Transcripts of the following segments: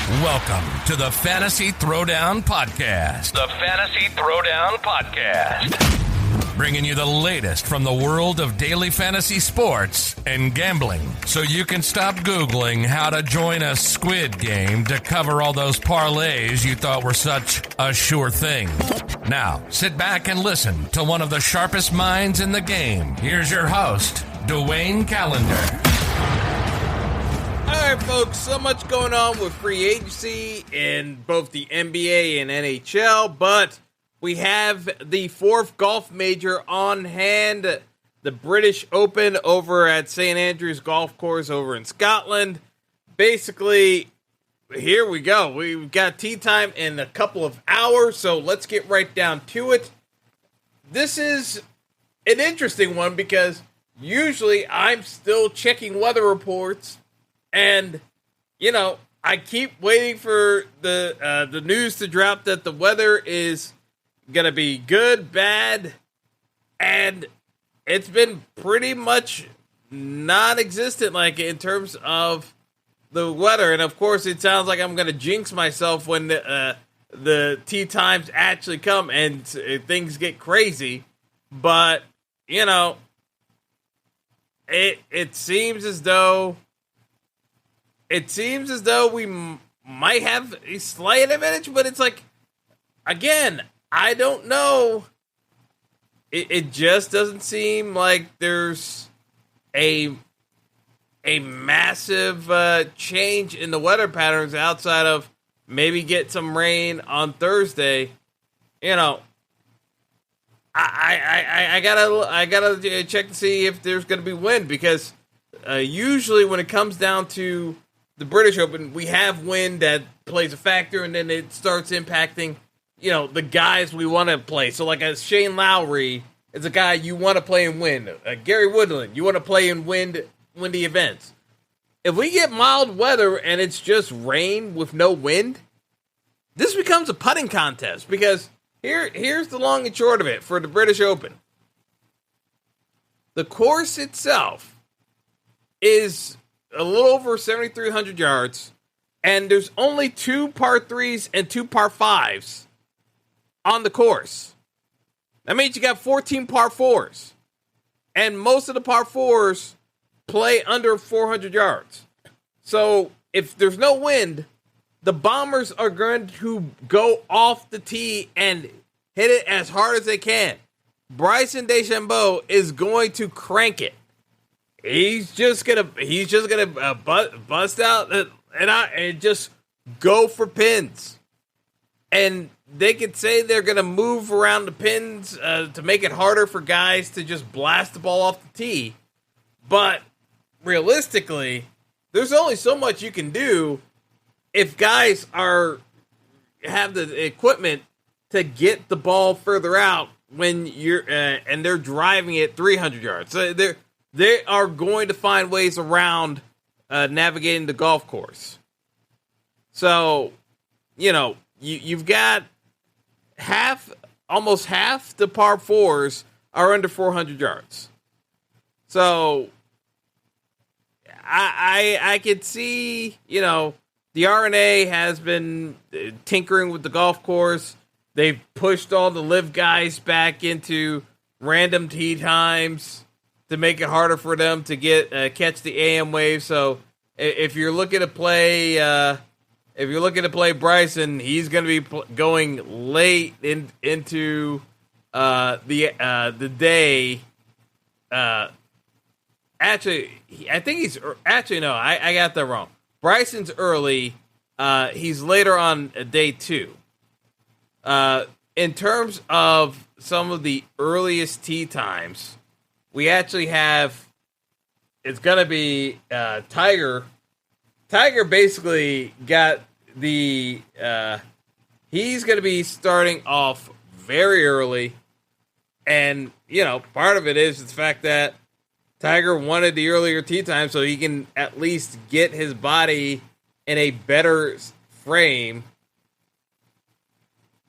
Welcome to the Fantasy Throwdown Podcast. The Fantasy Throwdown Podcast. Bringing you the latest from the world of daily fantasy sports and gambling, so you can stop Googling how to join a squid game to cover all those parlays you thought were such a sure thing. Now, sit back and listen to one of the sharpest minds in the game. Here's your host, Dwayne Callender. All right, folks, so much going on with free agency in both the NBA and NHL, but we have the fourth golf major on hand, the British Open over at St. Andrews Golf Course over in Scotland. Basically, here we go. We've got tee time in a couple of hours, so let's get right down to it. This is an interesting one because usually I'm still checking weather reports. And, you know, I keep waiting for the news to drop that the weather is going to be good, bad, and it's been pretty much non-existent, like, in terms of the weather. And, of course, it sounds like I'm going to jinx myself when the tee times actually come and things get crazy. But, you know, it seems as though... we might have a slight advantage, but it's like, again, I don't know. It just doesn't seem like there's a massive change in the weather patterns outside of maybe get some rain on Thursday. You know, I gotta check to see if there's going to be wind, because usually when it comes down to the British Open, we have wind that plays a factor, and then it starts impacting, you know, the guys we want to play. So, like, a Shane Lowry is a guy you want to play in wind. Gary Woodland, you want to play in windy events. If we get mild weather and it's just rain with no wind, this becomes a putting contest, because here's the long and short of it for the British Open. The course itself is a little over 7,300 yards, and there's only 2 par 3s and 2 par 5s on the course. That means you got 14 par 4s, and most of the par 4s play under 400 yards. So if there's no wind, the bombers are going to go off the tee and hit it as hard as they can. Bryson DeChambeau is going to crank it. He's just gonna bust out and just go for pins, and they could say they're gonna move around the pins to make it harder for guys to just blast the ball off the tee. But realistically, there's only so much you can do if guys have the equipment to get the ball further out when you're and they're driving it 300 yards. So they are going to find ways around navigating the golf course. So, you know, you've got almost half the par 4s are under 400 yards. So, I could see, you know, the R&A has been tinkering with the golf course. They've pushed all the live guys back into random tee times to make it harder for them to catch the AM wave. So if you're looking to play, Bryson, he's going to be going late into the day. Actually, I think I got that wrong. Bryson's early. He's later on day 2. In terms of some of the earliest tee times, we actually have, it's going to be Tiger. Tiger basically got he's going to be starting off very early. And, you know, part of it is the fact that Tiger wanted the earlier tee time so he can at least get his body in a better frame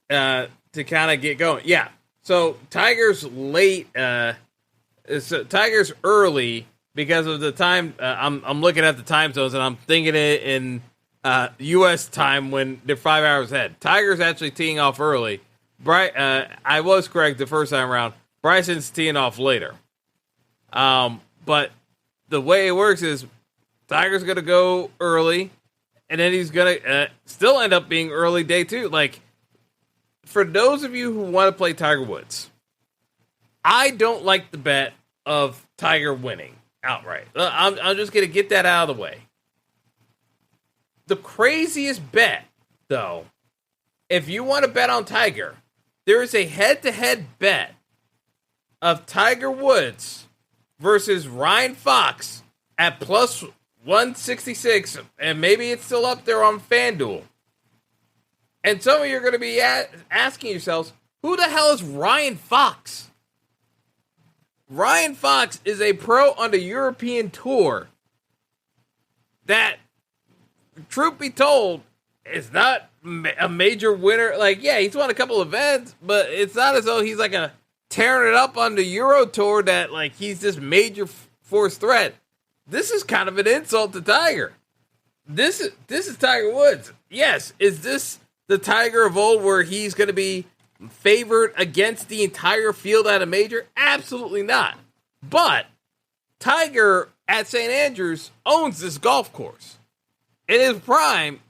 to kind of get going. Yeah. So Tiger's late. Tiger's early because of the time. I'm looking at the time zones and I'm thinking it in U.S. time when they're 5 hours ahead. Tiger's actually teeing off early. I was correct the first time around. Bryson's teeing off later. But the way it works is Tiger's going to go early, and then he's going to still end up being early day two. Like, for those of you who want to play Tiger Woods, I don't like the bet of Tiger winning outright. I'm just going to get that out of the way. The craziest bet, though, if you want to bet on Tiger, there is a head-to-head bet of Tiger Woods versus Ryan Fox at plus 166, and maybe it's still up there on FanDuel. And some of you are going to be asking yourselves, who the hell is Ryan Fox? Ryan Fox is a pro on the European Tour that, truth be told, is not a major winner. Like, yeah, he's won a couple events, but it's not as though he's like tearing it up on the Euro Tour that, like, he's this major force threat. This is kind of an insult to Tiger. This is Tiger Woods. Yes, is this the Tiger of old where he's going to be favored against the entire field at a major? Absolutely not. But Tiger at St. Andrews owns this golf course. In his prime,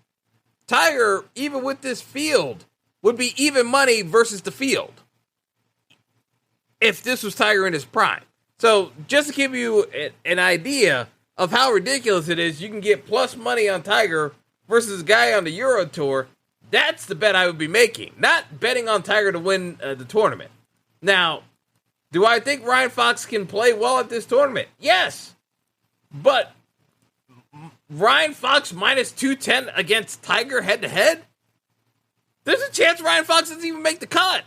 Tiger, even with this field, would be even money versus the field if this was Tiger in his prime. So just to give you an idea of how ridiculous it is, you can get plus money on Tiger versus a guy on the Euro Tour. That's the bet I would be making, not betting on Tiger to win the tournament. Now, do I think Ryan Fox can play well at this tournament? Yes. But Ryan Fox minus 210 against Tiger head-to-head? There's a chance Ryan Fox doesn't even make the cut.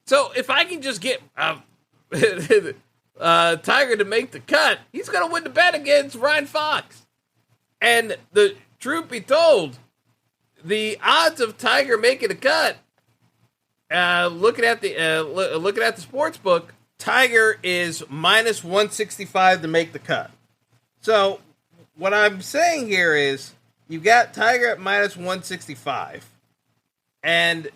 So if I can just get Tiger to make the cut, he's going to win the bet against Ryan Fox. And the truth be told, the odds of Tiger making a cut, looking at the sports book, Tiger is minus 165 to make the cut. So what I'm saying here is you've got Tiger at minus 165, and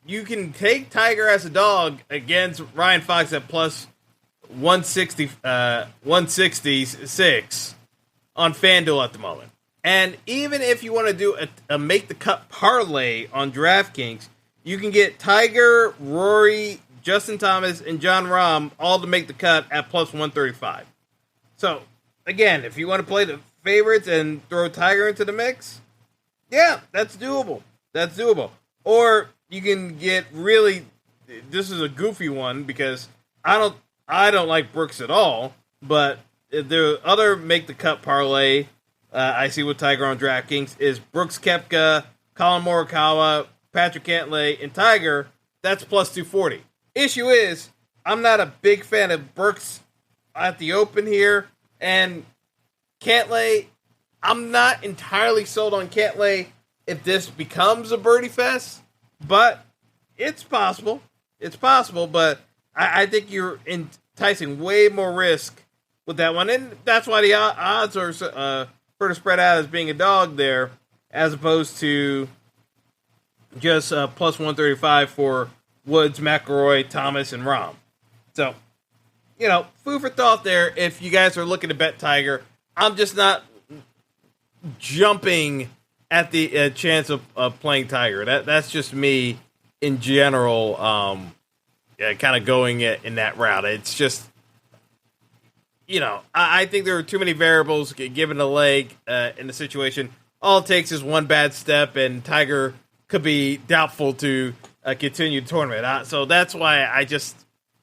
you can take Tiger as a dog against Ryan Fox at plus 166 on FanDuel at the moment. And even if you want to do a make the cut parlay on DraftKings, you can get Tiger, Rory, Justin Thomas, and Jon Rahm all to make the cut at plus 135. So, again, if you want to play the favorites and throw Tiger into the mix, yeah, that's doable. That's doable. Or you can get really, this is a goofy one because I don't like Brooks at all, but the other make the cut parlay I see with Tiger on DraftKings is Brooks Koepka, Colin Morikawa, Patrick Cantlay, and Tiger. That's plus 240. Issue is, I'm not a big fan of Brooks at the Open here, and Cantlay, I'm not entirely sold on Cantlay if this becomes a birdie fest, but it's possible. It's possible, but I think you're enticing way more risk with that one, and that's why the odds are further spread out as being a dog there, as opposed to just plus 135 for Woods, McIlroy, Thomas, and Rahm. So, food for thought there if you guys are looking to bet Tiger. I'm just not jumping at the chance of playing Tiger. That's just me in general, kind of going in that route. It's just, I think there are too many variables given the leg in the situation. All it takes is one bad step, and Tiger could be doubtful to continue the tournament. So that's why I just,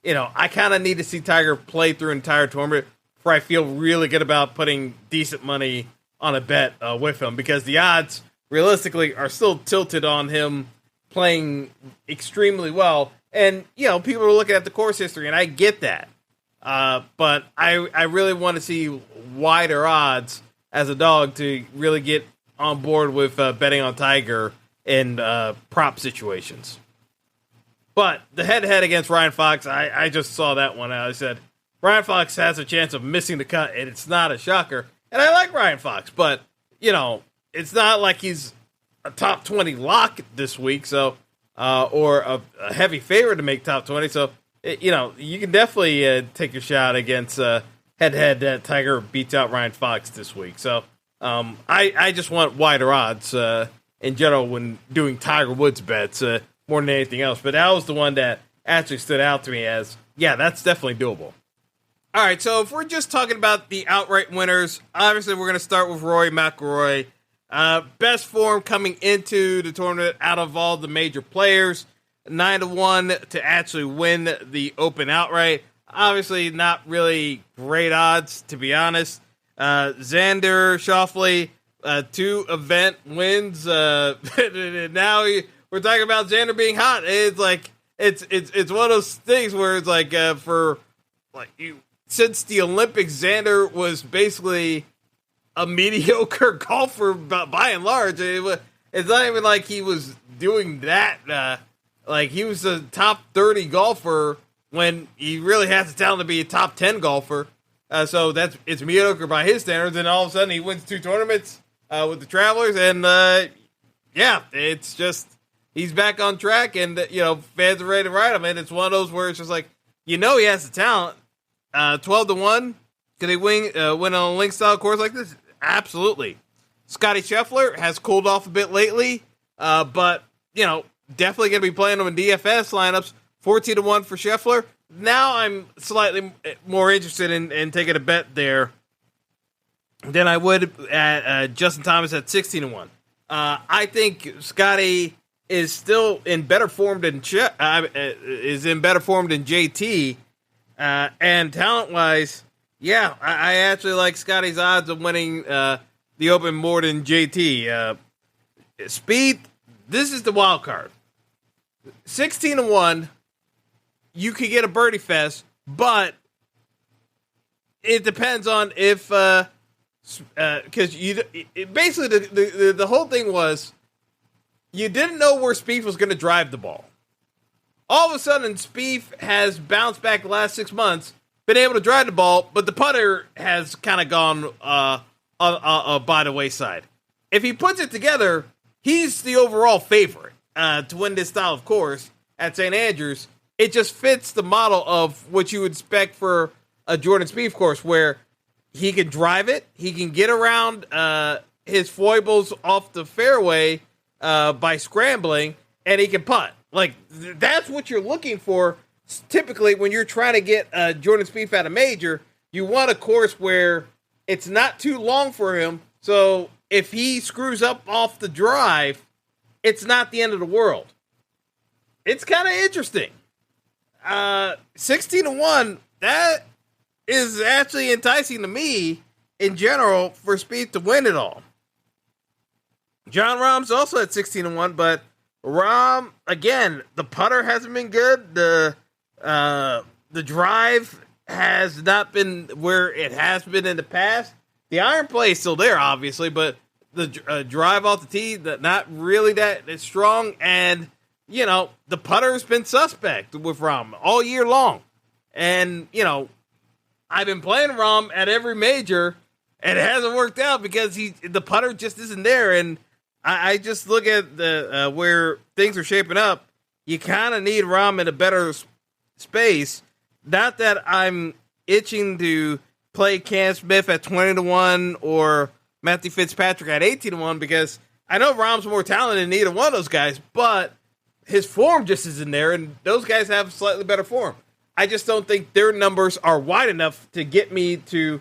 I kind of need to see Tiger play through an entire tournament before I feel really good about putting decent money on a bet with him, because the odds, realistically, are still tilted on him playing extremely well. And, people are looking at the course history, and I get that. But I really want to see wider odds as a dog to really get on board with betting on Tiger in prop situations. But the head-to-head against Ryan Fox, I just saw that one. I said, Ryan Fox has a chance of missing the cut, and it's not a shocker. And I like Ryan Fox, but, it's not like he's a top 20 lock this week, so or a heavy favorite to make top 20. So, you can definitely take your shot against head-to-head that Tiger beats out Ryan Fox this week. So I just want wider odds in general when doing Tiger Woods bets more than anything else. But that was the one that actually stood out to me as, yeah, that's definitely doable. All right, so if we're just talking about the outright winners, obviously we're going to start with Rory McIlroy. Best form coming into the tournament out of all the major players. 9-1 to actually win the Open outright. Obviously not really great odds, to be honest. Xander Schauffele, 2 event wins. Now we're talking about Xander being hot. It's like, it's one of those things where it's like, since the Olympics, Xander was basically a mediocre golfer by and large. It's not even like he was doing that. Like he was a top 30 golfer when he really has the talent to be a top 10 golfer. So it's mediocre by his standards. And all of a sudden he wins 2 tournaments with the Travelers. And it's just, he's back on track. And, fans are ready to ride him. And it's one of those where it's just like, he has the talent. 12-1. Can they win on a link style course like this? Absolutely. Scotty Scheffler has cooled off a bit lately, but definitely going to be playing him in DFS lineups. 14-1 for Scheffler. Now I'm slightly more interested in taking a bet there than I would at Justin Thomas at 16-1. I think Scotty is still in better form than JT. And talent-wise, yeah, I actually like Scotty's odds of winning the Open more than JT. Speed, this is the wild card. 16-1, you could get a birdie fest, but it depends on if because basically the whole thing was you didn't know where Spieth was going to drive the ball. All of a sudden, Spieth has bounced back the last 6 months, been able to drive the ball, but the putter has kind of gone by the wayside. If he puts it together, he's the overall favorite to win this style of course at St. Andrews. It just fits the model of what you would expect for a Jordan Spieth course, where he can drive it, he can get around his foibles off the fairway by scrambling, and he can putt. Like, that's what you're looking for. Typically, when you're trying to get Jordan Spieth at a major, you want a course where it's not too long for him. So if he screws up off the drive, it's not the end of the world. It's kind of interesting. 16-1, that is actually enticing to me in general for Spieth to win it all. Jon Rahm's also at 16-1, but Rahm, again, the putter hasn't been good. The drive has not been where it has been in the past. The iron play is still there, obviously, but the drive off the tee, not really that strong. And, the putter has been suspect with Rahm all year long. And, I've been playing Rahm at every major, and it hasn't worked out because the putter just isn't there. And I just look at the where things are shaping up. You kind of need Rahm in a better space. Not that I'm itching to play Cam Smith at 20-1 or Matthew Fitzpatrick at 18-1, because I know Rahm's more talented than neither one of those guys, but his form just isn't there, and those guys have slightly better form. I just don't think their numbers are wide enough to get me to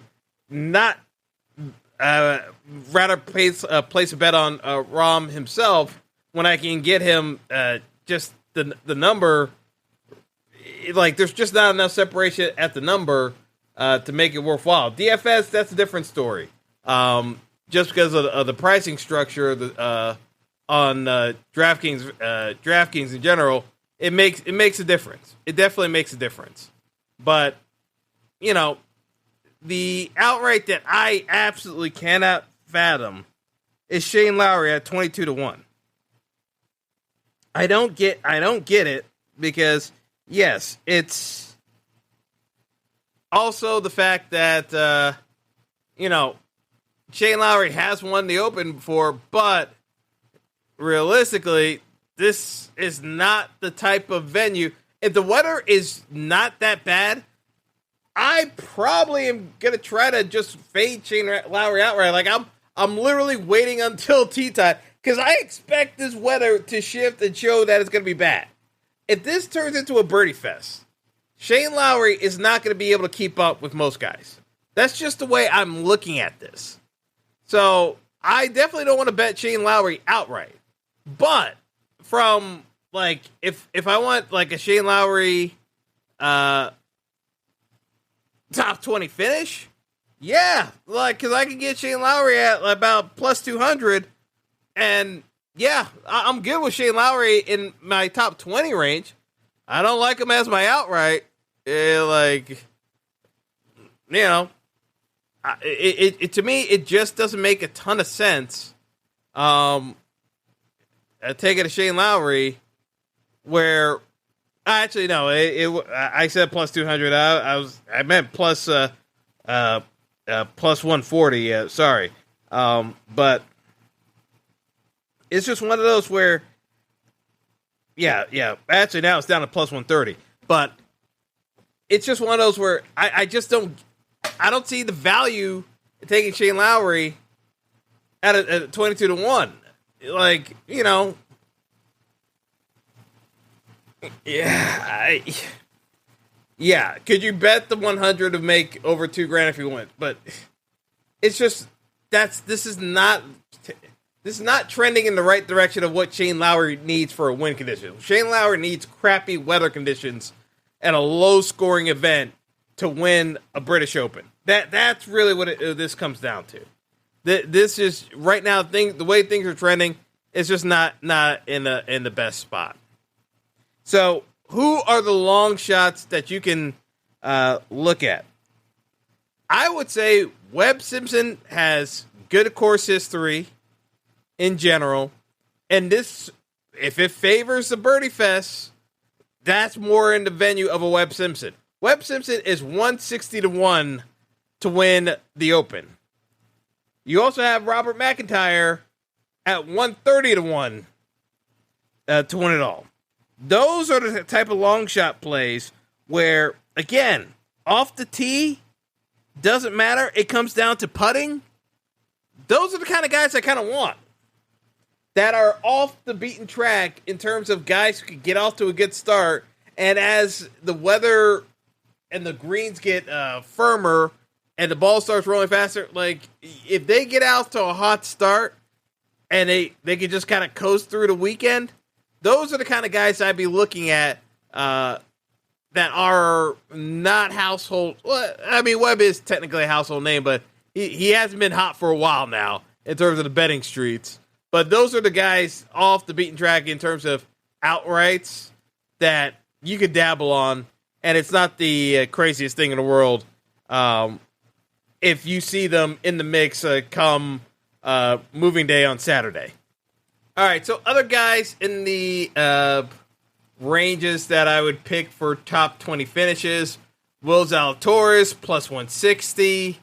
not rather place a bet on Rahm himself when I can get him just the number. Like, there's just not enough separation at the number to make it worthwhile. DFS, that's a different story. Just because of the pricing structure on DraftKings in general, it makes a difference. It definitely makes a difference. But the outright that I absolutely cannot fathom is Shane Lowry at 22-1. I don't get it, because yes, it's also the fact that Shane Lowry has won the Open before, but realistically, this is not the type of venue. If the weather is not that bad, I probably am going to try to just fade Shane Lowry outright. Like, I'm literally waiting until tee time because I expect this weather to shift and show that it's going to be bad. If this turns into a birdie fest, Shane Lowry is not going to be able to keep up with most guys. That's just the way I'm looking at this. So I definitely don't want to bet Shane Lowry outright. But from, like, if I want, like, a Shane Lowry top 20 finish, yeah, like, because I can get Shane Lowry at about plus 200, and yeah, I'm good with Shane Lowry in my top 20 range. I don't like him as my outright. To me, it just doesn't make a ton of sense. Taking a Shane Lowry, where actually no, I said plus 200. I meant plus 140. Sorry, but it's just one of those where, yeah. Actually, now it's down to plus 130. But it's just one of those where I just don't see the value in taking Shane Lowry at a 22-1. Like, yeah. Could you bet the 100 to make over $2,000 if you went? But it's just this is not trending in the right direction of what Shane Lowry needs for a win condition. Shane Lowry needs crappy weather conditions at a low scoring event to win a British Open. That's really what this comes down to. This is right now. The way things are trending, it's just not in the best spot. So, who are the long shots that you can look at? I would say Webb Simpson has good course history in general, and this, if it favors the birdie fest, that's more in the venue of a Webb Simpson. Webb Simpson is 160-1 to win the Open. You also have Robert McIntyre at 130-1 to win it all. Those are the type of long shot plays where, again, off the tee, doesn't matter. It comes down to putting. Those are the kind of guys I kind of want that are off the beaten track in terms of guys who can get off to a good start. And as the weather and the greens get firmer and the ball starts rolling faster, like, if they get out to a hot start and they can just kind of coast through the weekend, those are the kind of guys I'd be looking at that are not household. Well, I mean, Webb is technically a household name, but he hasn't been hot for a while now in terms of the betting streets. But those are the guys off the beaten track in terms of outrights that you could dabble on, and it's not the craziest thing in the world if you see them in the mix come moving day on Saturday. All right, so other guys in the ranges that I would pick for top 20 finishes: Will Zalatoris plus 160,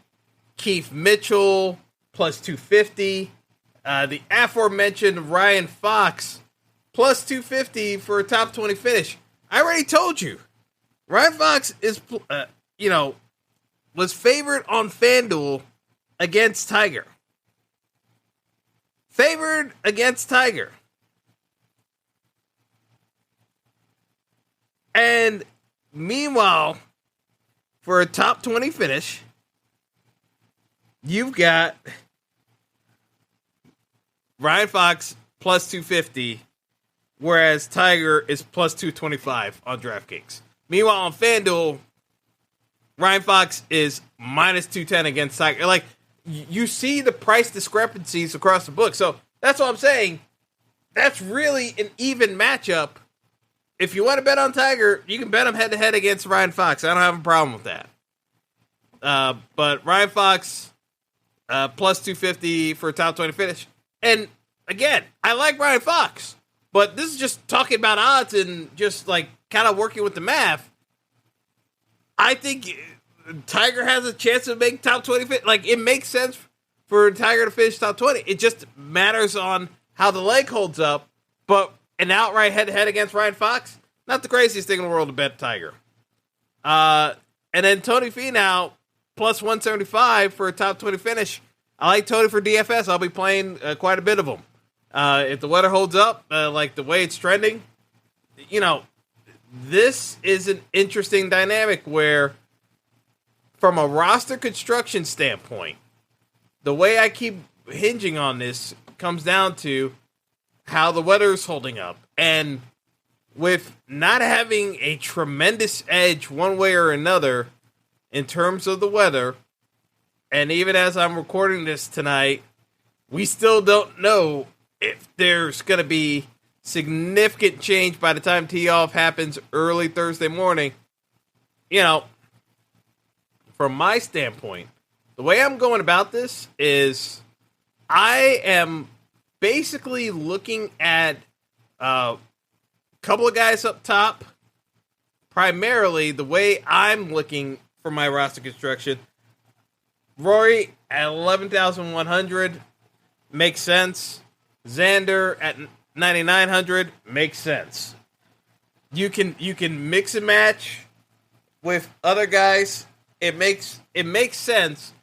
Keith Mitchell plus 250, the aforementioned Ryan Fox plus 250 for a top 20 finish. I already told you, Ryan Fox is was favored on FanDuel against Tiger. Favored against Tiger. And meanwhile, for a top 20 finish, you've got Ryan Fox plus 250, whereas Tiger is plus 225 on DraftKings. Meanwhile, on FanDuel, Ryan Fox is minus 210 against Tiger. Like, you see the price discrepancies across the book. So that's what I'm saying. That's really an even matchup. If you want to bet on Tiger, you can bet him head-to-head against Ryan Fox. I don't have a problem with that. But Ryan Fox, plus 250 for a top 20 finish. And, again, I like Ryan Fox. But this is just talking about odds and just, like, kind of working with the math. I think Tiger has a chance to make top 20 fit. Like, it makes sense for Tiger to finish top 20. It just matters on how the leg holds up. But an outright head-to-head against Ryan Fox, not the craziest thing in the world to bet Tiger. And then Tony Finau, plus 175 for a top 20 finish. I like Tony for DFS. I'll be playing quite a bit of him. If the weather holds up, like the way it's trending, this is an interesting dynamic where, from a roster construction standpoint, the way I keep hinging on this comes down to how the weather is holding up. And with not having a tremendous edge one way or another in terms of the weather, and even as I'm recording this tonight, we still don't know if there's going to be significant change by the time tee-off happens early Thursday morning. From my standpoint, the way I'm going about this is I am basically looking at a couple of guys up top. Primarily, the way I'm looking for my roster construction, Rory at 11,100 makes sense. Xander at 9,900 makes sense. You can mix and match with other guys. It makes sense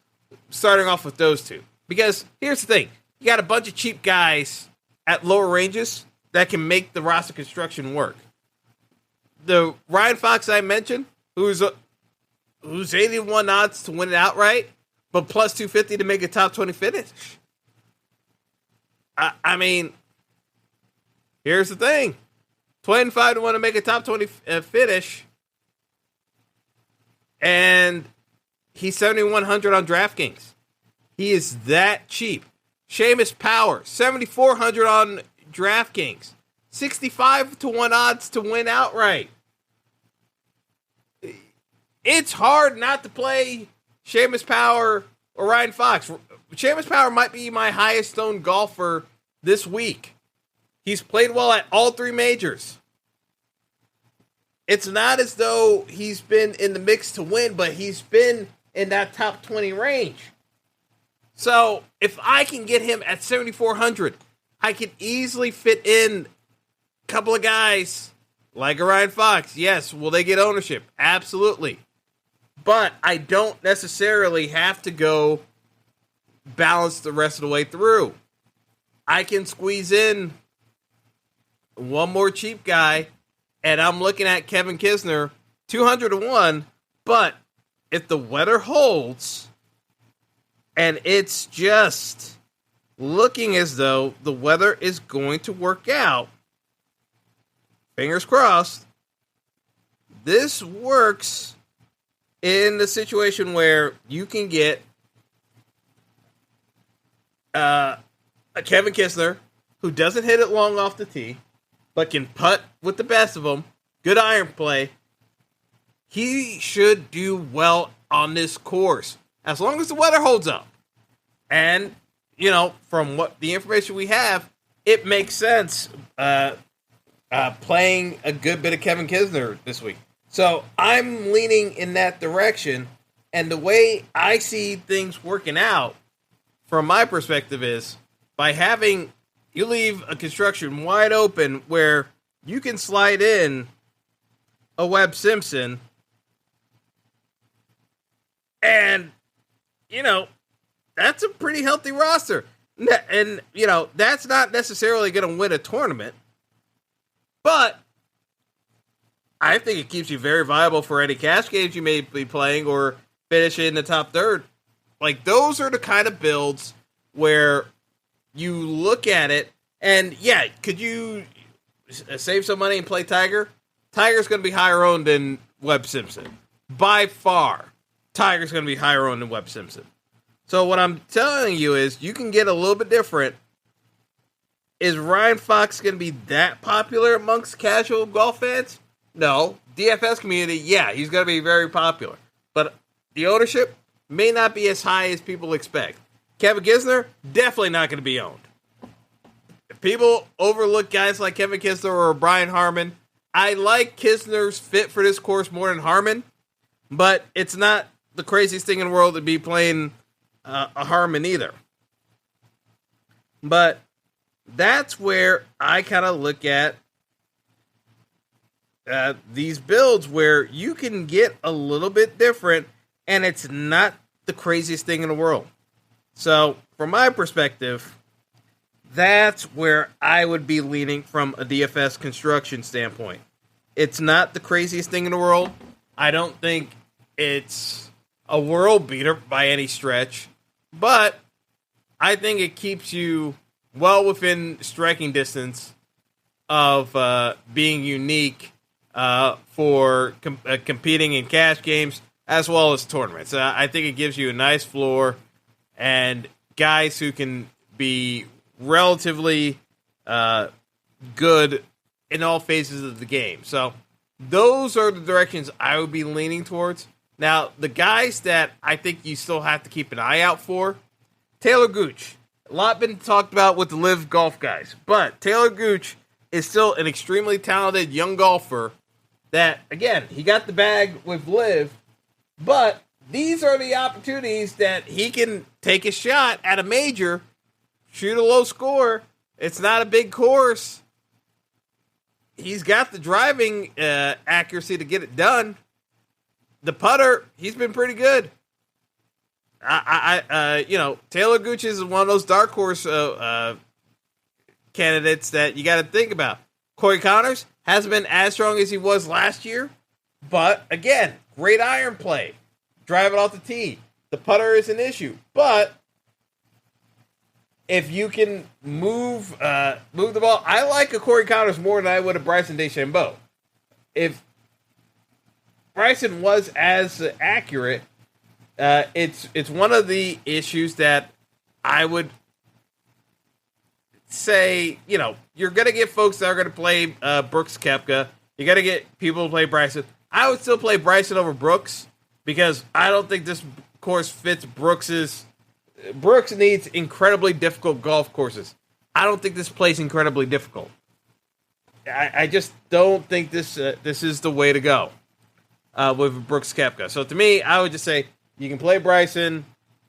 starting off with those two. Because here's the thing. You got a bunch of cheap guys at lower ranges that can make the roster construction work. The Ryan Fox I mentioned, who's 81 odds to win it outright, but plus 250 to make a top 20 finish. I mean, here's the thing. 25 to 1 to make a top 20 finish. And he's 7,100 on DraftKings. He is that cheap. Seamus Power, 7,400 on DraftKings. 65 to 1 odds to win outright. It's hard not to play Seamus Power or Ryan Fox. Seamus Power might be my highest owned golfer this week. He's played well at all three majors. It's not as though he's been in the mix to win, but he's been in that top 20 range. So if I can get him at 7,400, I can easily fit in a couple of guys like a Ryan Fox. Yes, will they get ownership? Absolutely. But I don't necessarily have to go balance the rest of the way through. I can squeeze in one more cheap guy, and I'm looking at Kevin Kisner, 200 to 1. But if the weather holds, and it's just looking as though the weather is going to work out, fingers crossed, this works in the situation where you can get a Kevin Kisner who doesn't hit it long off the tee, but can putt with the best of them, good iron play. He should do well on this course, as long as the weather holds up. And, from what the information we have, it makes sense playing a good bit of Kevin Kisner this week. So I'm leaning in that direction, and the way I see things working out, from my perspective, is by having you leave a construction wide open where you can slide in a Webb Simpson, and that's a pretty healthy roster. And that's not necessarily going to win a tournament, but I think it keeps you very viable for any cash games you may be playing or finish in the top third. Like, those are the kind of builds where you look at it and, yeah, could you save some money and play Tiger? Tiger's going to be higher owned than Webb Simpson. By far, Tiger's going to be higher owned than Webb Simpson. So what I'm telling you is you can get a little bit different. Is Ryan Fox going to be that popular amongst casual golf fans? No. DFS community, yeah, he's going to be very popular. But the ownership may not be as high as people expect. Kevin Kisner, definitely not going to be owned. If people overlook guys like Kevin Kisner or Brian Harman, I like Kisner's fit for this course more than Harman, but it's not the craziest thing in the world to be playing a Harman either. But that's where I kind of look at these builds where you can get a little bit different, and it's not the craziest thing in the world. So, from my perspective, that's where I would be leaning from a DFS construction standpoint. It's not the craziest thing in the world. I don't think it's a world beater by any stretch, but I think it keeps you well within striking distance of being unique for competing in cash games as well as tournaments. I think it gives you a nice floor and guys who can be relatively good in all phases of the game. So those are the directions I would be leaning towards. Now, the guys that I think you still have to keep an eye out for, Taylor Gooch. A lot been talked about with the Live Golf guys, but Taylor Gooch is still an extremely talented young golfer that, again, he got the bag with Live, but these are the opportunities that he can take a shot at a major, shoot a low score. It's not a big course. He's got the driving accuracy to get it done. The putter, he's been pretty good. Taylor Gooch is one of those dark horse candidates that you got to think about. Corey Connors hasn't been as strong as he was last year, but again, great iron play, drive it off the tee. The putter is an issue, but if you can move the ball, I like a Corey Connors more than I would a Bryson DeChambeau. If Bryson was as accurate, it's one of the issues that I would say, you're going to get folks that are going to play Brooks Koepka. You got to get people to play Bryson. I would still play Bryson over Brooks because I don't think this course fits Brooks's. Brooks needs incredibly difficult golf courses. I don't think this plays incredibly difficult. I just don't think this is the way to go with Brooks Koepka. So to me, I would just say you can play Bryson,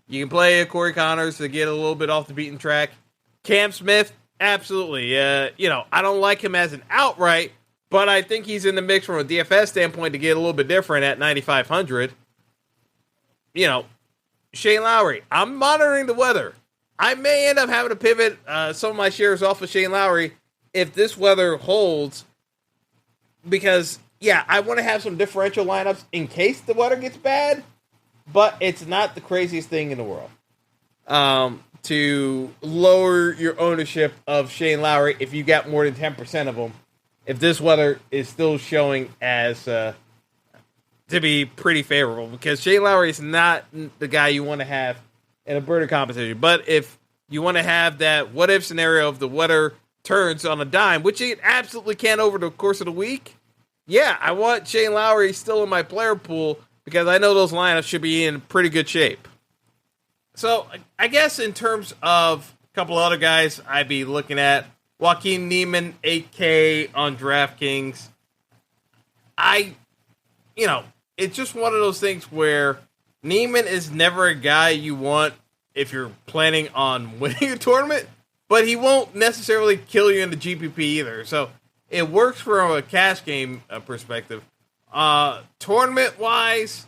you can play a Corey Connors to get a little bit off the beaten track. Cam Smith, absolutely. I don't like him as an outright, but I think he's in the mix from a DFS standpoint to get a little bit different at 9,500. Shane Lowry, I'm monitoring the weather. I may end up having to pivot some of my shares off of Shane Lowry if this weather holds because, I want to have some differential lineups in case the weather gets bad, but it's not the craziest thing in the world to lower your ownership of Shane Lowry if you got more than 10% of them, if this weather is still showing as to be pretty favorable, because Shane Lowry is not the guy you want to have in a birder competition. But if you want to have that what-if scenario of the weather turns on a dime, which it absolutely can over the course of the week, I want Shane Lowry still in my player pool because I know those lineups should be in pretty good shape. So I guess in terms of a couple other guys I'd be looking at, Joaquin Niemann, 8K on DraftKings. It's just one of those things where Niemann is never a guy you want if you're planning on winning a tournament, but he won't necessarily kill you in the GPP either. So it works from a cash game perspective. Tournament-wise,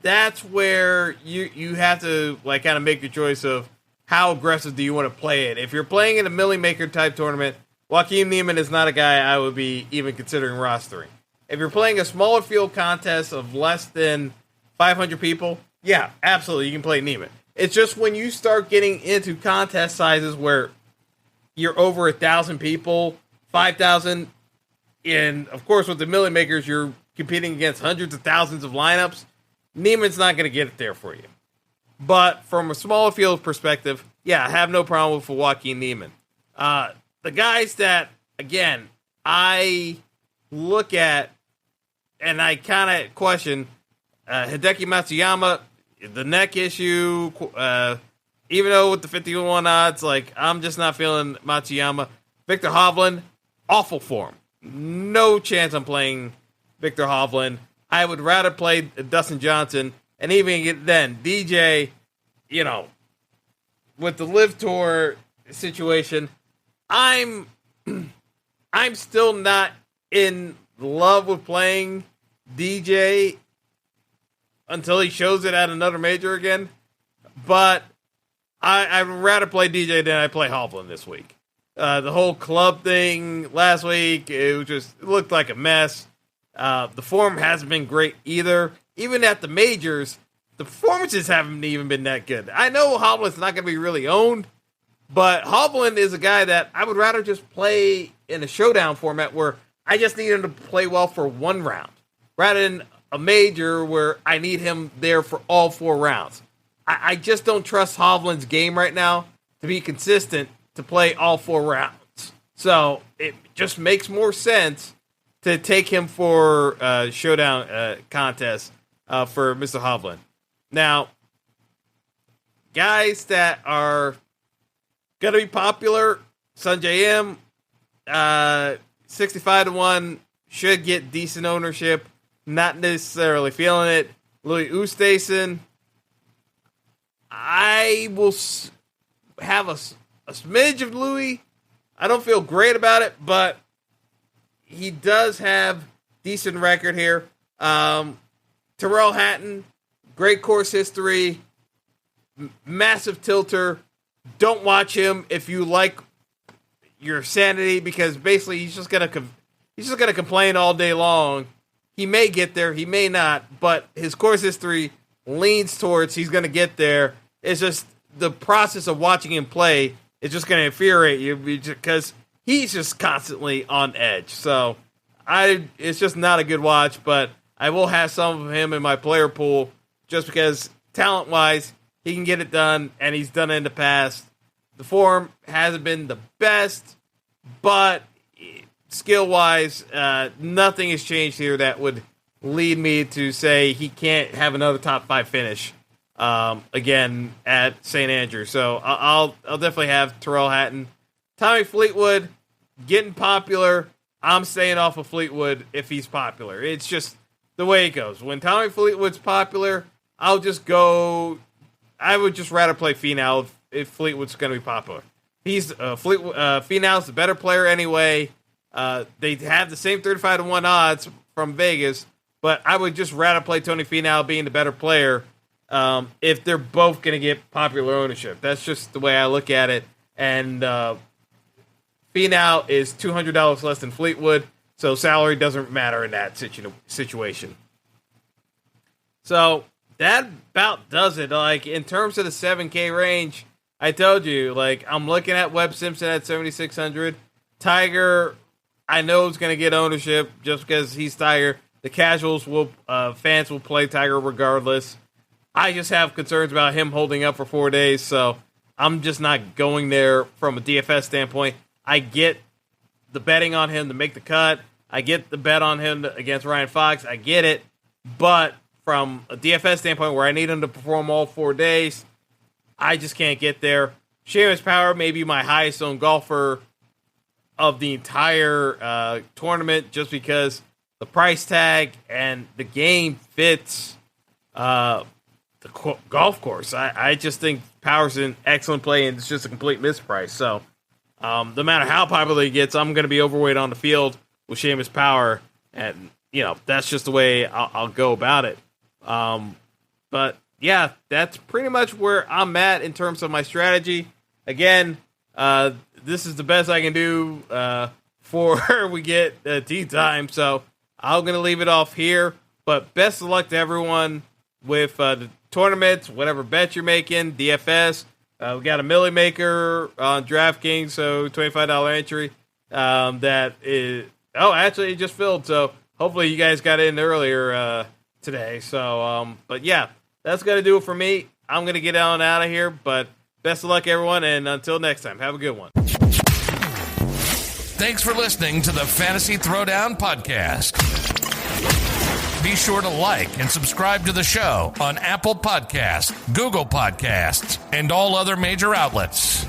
that's where you have to kind of make your choice of how aggressive do you want to play it. If you're playing in a Millie Maker type tournament, Joaquin Niemann is not a guy I would be even considering rostering. If you're playing a smaller field contest of less than 500 people, absolutely, you can play Niemann. It's just when you start getting into contest sizes where you're over 1,000 people, 5,000, and of course with the Millie Makers, you're competing against hundreds of thousands of lineups, Niemann's not going to get it there for you. But from a smaller field perspective, I have no problem with Joaquin Niemann. The guys that, again, I look at and I kind of question Hideki Matsuyama, the neck issue, even though with the 51 odds, I'm just not feeling Matsuyama. Victor Hovland, awful form. No chance I'm playing Victor Hovland. I would rather play Dustin Johnson, and even then, DJ, with the Live Tour, situation, I'm still not in love with playing DJ until he shows it at another major again. But I'd rather play DJ than I play Hovland this week. The whole club thing last week, it looked like a mess. The form hasn't been great either. Even at the majors, the performances haven't even been that good. I know Hovland's not going to be really owned, but Hovland is a guy that I would rather just play in a showdown format where I just need him to play well for one round, rather than a major where I need him there for all 4 rounds. I just don't trust Hovland's game right now to be consistent to play all 4 rounds. So it just makes more sense to take him for showdown contest for Mr. Hovland. Now, guys that are going to be popular, Sanjay M, 65-1, should get decent ownership. Not necessarily feeling it. Louis Oosthuizen, I will have a smidge of Louis. I don't feel great about it, but he does have decent record here. Tyrrell Hatton, great course history, massive tilter. Don't watch him if you like your sanity, because basically he's just gonna complain all day long. He may get there, he may not, but his course history leans towards he's gonna get there. It's just the process of watching him play is just gonna infuriate you because he's just constantly on edge. So it's just not a good watch, but I will have some of him in my player pool just because talent-wise, he can get it done, and he's done it in the past. The form hasn't been the best, but skill-wise, nothing has changed here that would lead me to say he can't have another top 5 finish again at St. Andrews. So I'll definitely have Tyrrell Hatton. Tommy Fleetwood, getting popular. I'm staying off of Fleetwood if he's popular. It's just the way it goes. When Tommy Fleetwood's popular, I would just rather play Finau if Fleetwood's going to be popular. Finau's the better player anyway. They have the same 35-1 odds from Vegas, but I would just rather play Tony Finau being the better player if they're both going to get popular ownership. That's just the way I look at it. And Finau is $200 less than Fleetwood, so salary doesn't matter in that situation. So that about does it. Like, in terms of the 7K range, I told you, like, I'm looking at Webb Simpson at 7,600. Tiger, I know is going to get ownership just because he's Tiger. The casuals fans will play Tiger regardless. I just have concerns about him holding up for 4 days, so I'm just not going there from a DFS standpoint. I get the betting on him to make the cut. I get the bet on him against Ryan Fox. I get it. But from a DFS standpoint where I need him to perform all 4 days, I just can't get there. Seamus Power may be my highest owned golfer of the entire tournament just because the price tag and the game fits the golf course. I just think Power's an excellent play, and it's just a complete misprice. So no matter how popular he gets, I'm going to be overweight on the field with Seamus Power, and that's just the way I'll go about it. But yeah, that's pretty much where I'm at in terms of my strategy. Again, this is the best I can do before we get tea time, so I'm going to leave it off here. But best of luck to everyone with the tournaments, whatever bet you're making, DFS. We got a Millie Maker on DraftKings, so $25 entry. That is, actually it just filled, so hopefully you guys got in earlier today. So, but yeah, that's going to do it for me. I'm going to get on out of here, but best of luck, everyone, and until next time, have a good one. Thanks for listening to the Fantasy Throwdown Podcast. Be sure to like and subscribe to the show on Apple Podcasts, Google Podcasts, and all other major outlets.